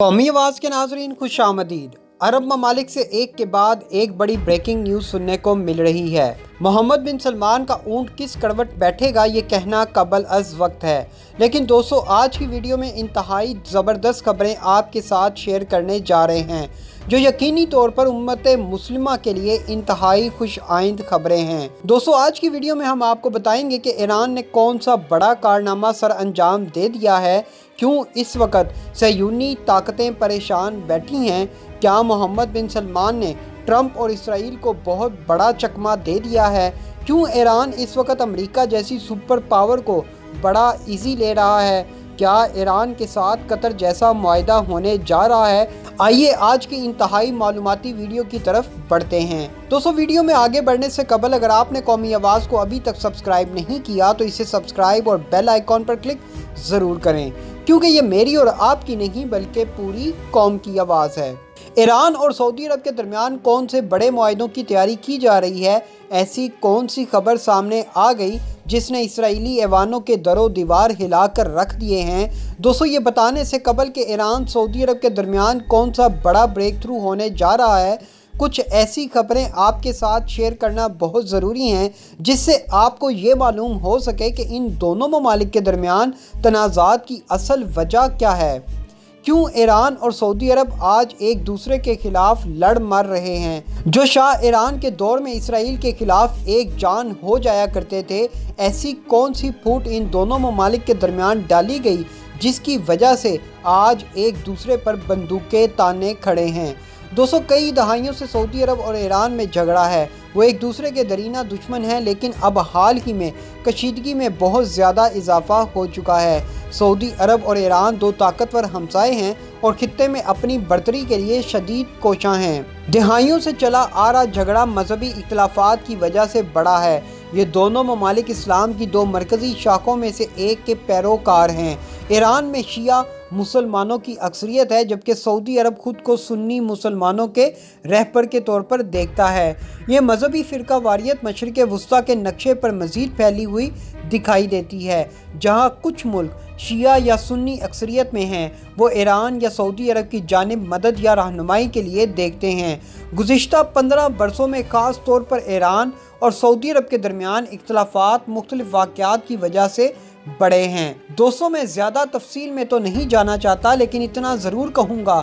कौमी आवाज़ के नाज़रीन खुश आमदीद। अरब ममालिक से एक के बाद एक बड़ी ब्रेकिंग न्यूज़ सुनने को मिल रही है। मोहम्मद बिन सलमान का ऊँट किस करवट बैठेगा ये कहना कबल अज़ वक्त है, लेकिन दोस्तों आज की वीडियो में इंतहाई ज़बरदस्त खबरें आपके साथ शेयर करने जा रहे हैं जो यकीनी तौर पर उम्मत मुस्लिमा के लिए इंतहाई खुश आइंद खबरें हैं। दोस्तों आज की वीडियो में हम आपको बताएंगे कि ईरान ने कौन सा बड़ा कारनामा सर अंजाम दे दिया है, क्यों इस वक्त सहयूनी ताकतें परेशान बैठी हैं, क्या मोहम्मद बिन सलमान ने ट्रंप और इसराइल को बहुत बड़ा चकमा दे दिया है, क्यों ईरान इस वक्त अमेरिका जैसी सुपर पावर को बड़ा इजी ले रहा है, क्या ईरान के साथ कतर जैसा मुआहदा होने जा रहा है। आइए आज की इंतहाई मालूमाती वीडियो की तरफ बढ़ते हैं। दोस्तों वीडियो में आगे बढ़ने से कबल अगर आपने कौमी आवाज़ को अभी तक सब्सक्राइब नहीं किया तो इसे सब्सक्राइब और बेल आइकॉन पर क्लिक ज़रूर करें, क्योंकि ये मेरी और आपकी नहीं बल्कि पूरी कौम की आवाज़ है। ईरान और सऊदी अरब के दरमियान कौन से बड़े मुआहदों की तैयारी की जा रही है, ऐसी कौन सी खबर सामने आ गई जिसने इसराइली ऐवानों के दरो दीवार हिलाकर रख दिए हैं। दोस्तों ये बताने से कबल कि ईरान सऊदी अरब के दरमियान कौन सा बड़ा ब्रेक थ्रू होने जा रहा है, कुछ ऐसी खबरें आपके साथ शेयर करना बहुत ज़रूरी हैं जिससे आपको ये मालूम हो सके कि इन दोनों ममालिक के दरमियान तनाज़ात की असल वजह क्या है, क्यों ईरान और सऊदी अरब आज एक दूसरे के खिलाफ लड़ मर रहे हैं। जो शाह ईरान के दौर में इसराइल के खिलाफ एक जान हो जाया करते थे, ऐसी कौन सी फूट इन दोनों ममालिक के दरमियान डाली गई जिसकी वजह से आज एक दूसरे पर बंदूकें ताने खड़े हैं। दोस्तों कई दहाइयों से सऊदी अरब और ईरान में झगड़ा है, वो एक दूसरे के दरीना दुश्मन हैं, लेकिन अब हाल ही में कशीदगी में बहुत ज़्यादा इजाफा हो चुका है। सऊदी अरब और ईरान दो ताकतवर हमसाए हैं और खित्ते में अपनी बढ़तरी के लिए शदीद कोशां हैं। दहाइयों से चला आ रहा झगड़ा मजहबी इख्तलाफात की वजह से बढ़ा है। ये दोनों ममालिक इस्लाम की दो मरकज़ी शाखों में से एक के पैरोकार हैं। ईरान में शिया मुसलमानों की अक्सरियत है, जबकि सऊदी अरब खुद को सुन्नी मुसलमानों के रहबर के तौर पर देखता है। ये मजहबी फ़िरका वारियत मशरिक़ वुस्ता के नक्शे पर मज़ीद फैली हुई दिखाई देती है। जहाँ कुछ मुल्क शिया या सुन्नी अक्सरियत में हैं, वो ईरान या सऊदी अरब की जानिब मदद या रहनुमाई के लिए देखते हैं। गुज़िश्ता 15 बरसों में ख़ास तौर पर ईरान और सऊदी अरब के दरमियान इख्तलाफात मुख्तलिफ वाक़यात की वजह से बड़े हैं। दोस्तों मैं ज़्यादा तफसील में तो नहीं जाना चाहता, लेकिन इतना ज़रूर कहूँगा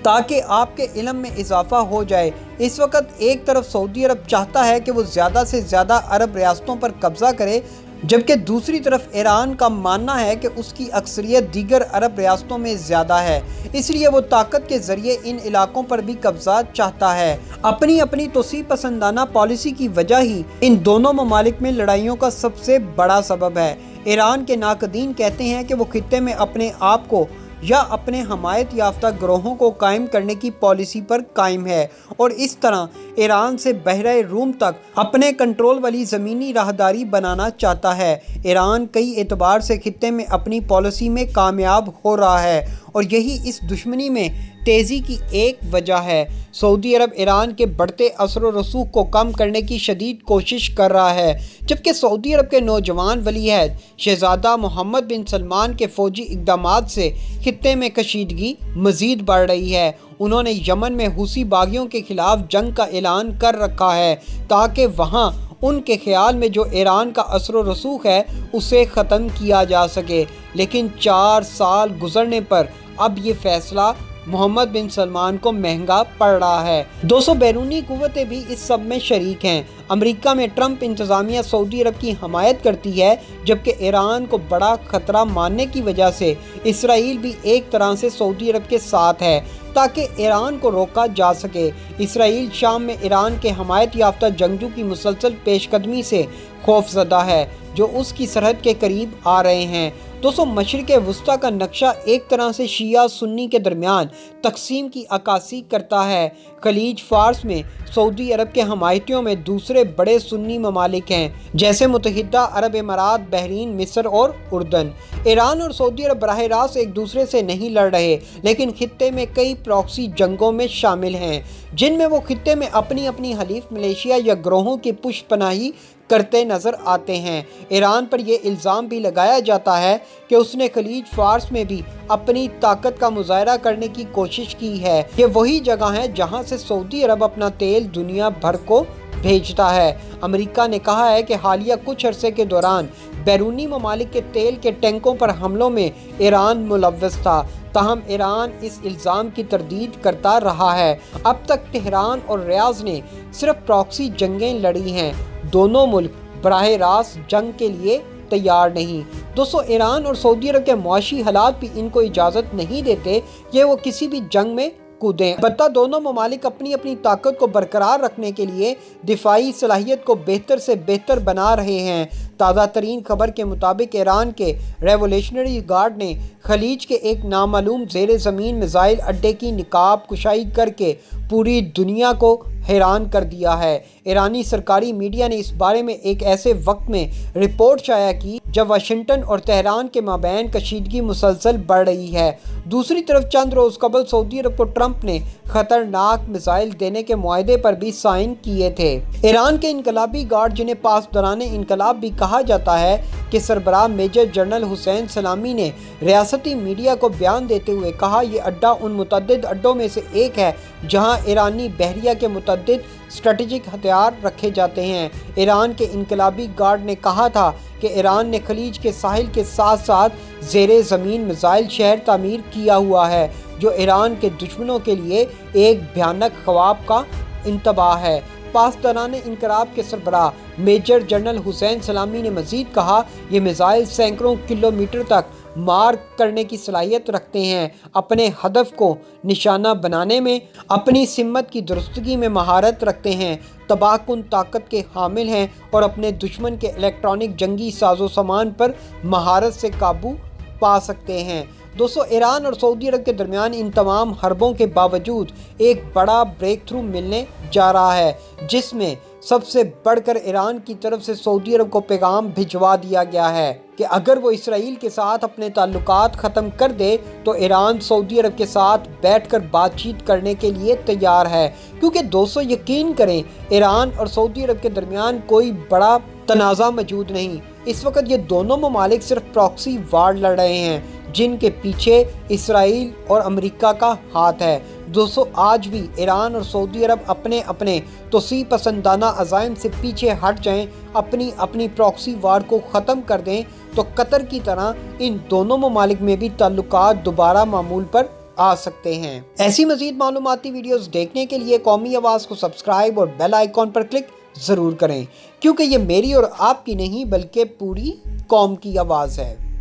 ताकि आपके इल्म में इजाफा हो जाए। इस वक्त एक तरफ सऊदी अरब चाहता है कि वो ज़्यादा से ज़्यादा अरब रियासतों पर कब्ज़ा करे, जबकि दूसरी तरफ ईरान का मानना है कि उसकी अक्सरियत दीगर अरब रियासतों में ज़्यादा है, इसलिए वो ताकत के ज़रिए इन इलाकों पर भी कब्ज़ा चाहता है। अपनी अपनी तोसी पसंदाना पॉलिसी की वजह ही इन दोनों ममालिक में लड़ाइयों का सबसे बड़ा सबब है। ईरान के नाकदीन कहते हैं कि वो खित्ते में अपने आप को या अपने हमायत याफ्ता ग्रोहों को कायम करने की पॉलिसी पर कायम है और इस तरह ईरान से बहरे रूम तक अपने कंट्रोल वाली ज़मीनी राहदारी बनाना चाहता है। ईरान कई एतबार से खित्ते में अपनी पॉलिसी में कामयाब हो रहा है और यही इस दुश्मनी में तेज़ी की एक वजह है। सऊदी अरब ईरान के बढ़ते असर व रसूख को कम करने की शदीद कोशिश कर रहा है, जबकि सऊदी अरब के नौजवान वलीअहद शहज़ादा मोहम्मद बिन सलमान के फ़ौजी इक़दामात से खित्ते में कशीदगी मज़ीद बढ़ रही है। उन्होंने यमन में हुसी बागियों के ख़िलाफ़ जंग का ऐलान कर रखा है ताकि वहाँ उनके ख्याल में जो ईरान का असर व रसूख है उसे ख़त्म किया जा सके, लेकिन 4 साल गुजरने पर अब ये फ़ैसला मोहम्मद बिन सलमान को महंगा पड़ रहा है। 200 बैरूनी कुव्वतें भी इस सब में शरीक हैं। अमेरिका में ट्रंप इंतज़ामिया सऊदी अरब की हमायत करती है, जबकि ईरान को बड़ा ख़तरा मानने की वजह से इसराइल भी एक तरह से सऊदी अरब के साथ है ताकि ईरान को रोका जा सके। इसराइल शाम में ईरान के हमायत याफ्ता जंगजू की मुसलसल पेशकदमी से खौफज़दा है जो उसकी सरहद के करीब आ रहे हैं। दोस्तों मशरिक़ वुस्ता का नक्शा एक तरह से शिया सुन्नी के दरमियान तकसीम की अक्कासी करता है। खलीज फ़ारस में सऊदी अरब के हमायतियों में दूसरे बड़े सुन्नी ममालिक हैं जैसे मुत्तहिदा अरब इमारात, बहरीन, मिस्र और उर्दन। ईरान और सऊदी अरब बराह रास्त एक दूसरे से नहीं लड़ रहे, लेकिन खित्ते में कई प्रॉक्सी जंगों में शामिल हैं जिनमें वो खित्ते में अपनी अपनी हलीफ मलेशिया या ग्रोहों की पुष्पनाही करते नजर आते हैं। ईरान पर यह इल्ज़ाम भी लगाया जाता है कि उसने खलीज फार्स में भी अपनी ताकत का मुजाहरा करने की कोशिश की है। ये वही जगह है जहां से सऊदी अरब अपना तेल दुनिया भर को भेजता है। अमेरिका ने कहा है कि हालिया कुछ अरसे के दौरान बैरूनी ममालिक के तेल के टैंकों पर हमलों में ईरान मुलव्वस था, ताहम ईरान इस इल्ज़ाम की तरदीद करता रहा है। अब तक तेहरान और रियाद ने सिर्फ प्रॉक्सी जंगें लड़ी हैं, दोनों मुल्क बराह रास्त जंग के लिए तैयार नहीं। दोस्तों, ईरान और सऊदी अरब के मुआशी हालात भी इनको इजाज़त नहीं देते कि वो किसी भी जंग में कूदें। अलबत्ता दोनों ममालिक अपनी अपनी ताकत को बरकरार रखने के लिए दिफाई सलाहियत को बेहतर से बेहतर बना रहे हैं। ताज़ा तरीन खबर के मुताबिक ईरान के रेवोल्यूशनरी गार्ड ने खलीज के एक नामालूम ज़ेर ज़मीन मिसाइल अड्डे की निकाब कुशाई करके पूरी दुनिया को हैरान कर दिया है। ईरानी सरकारी मीडिया ने इस बारे में एक ऐसे वक्त में रिपोर्ट शाया की जब वाशिंगटन और तेहरान के माबैन कशीदगी मुसलसल बढ़ रही है। दूसरी तरफ चंद रोज़ कबल सऊदी अरब को ट्रंप ने खतरनाक मिसाइल देने के मुआहदे पर भी साइन किए थे। ईरान के इनकलाबी गार्ड, जिन्हें पासदाराने इनकलाब भी कहा जाता है, कि सरबराह मेजर जनरल हुसैन सलामी ने रियासती मीडिया को बयान देते हुए कहा, यह अड्डा उन मुतअद्दिद अड्डों में से एक है जहां ईरानी बहरिया के मुतअद्दिद स्ट्रेटेजिक हथियार रखे जाते हैं। ईरान के इनकलाबी गार्ड ने कहा था कि ईरान ने खलीज के साहिल के साथ साथ ज़ेरे ज़मीन मिसाइल शहर तामीर किया हुआ है, जो ईरान के दुश्मनों के लिए एक भयानक ख्वाब का इंतबाह है। पासदाराने इनकलाब के सरबराह मेजर जनरल हुसैन सलामी ने मज़ीद कहा, ये मिसाइल सैकड़ों किलोमीटर तक मार करने की सलाहियत रखते हैं, अपने हदफ को निशाना बनाने में अपनी सिम्मत की दुरुस्तगी में महारत रखते हैं, तबाहकुन ताकत के हामिल हैं और अपने दुश्मन के इलेक्ट्रॉनिक जंगी साजो सामान पर महारत से काबू पा सकते हैं। दोस्तों, ईरान और सऊदी अरब के दरमियान इन तमाम हरबों के बावजूद एक बड़ा ब्रेक थ्रू मिलने जा रहा है, जिसमें सबसे बढ़कर ईरान की तरफ से सऊदी अरब को पैगाम भिजवा दिया गया है कि अगर वो इसराइल के साथ अपने ताल्लुकात ख़त्म कर दे तो ईरान सऊदी अरब के साथ बैठकर बातचीत करने के लिए तैयार है। क्योंकि दोस्तों, यकीन करें, ईरान और सऊदी अरब के दरमियान कोई बड़ा तनाज़ा मौजूद नहीं। इस वक्त ये दोनों ममालिक सिर्फ प्रॉक्सी वार लड़ रहे हैं, जिनके पीछे इसराइल और अमेरिका का हाथ है। दोस्तों, आज भी ईरान और सऊदी अरब अपने अपने तोसी पसंदाना अज़ाइम से पीछे हट जाएं, अपनी अपनी प्रॉक्सी वार को ख़त्म कर दें, तो कतर की तरह इन दोनों ममालिक में भी ताल्लुकात दोबारा मामूल पर आ सकते हैं। ऐसी मज़ीद मालूमाती वीडियोस देखने के लिए कौमी आवाज़ को सब्सक्राइब और बेल आइकॉन पर क्लिक ज़रूर करें, क्योंकि ये मेरी और आपकी नहीं बल्कि पूरी कौम की आवाज़ है।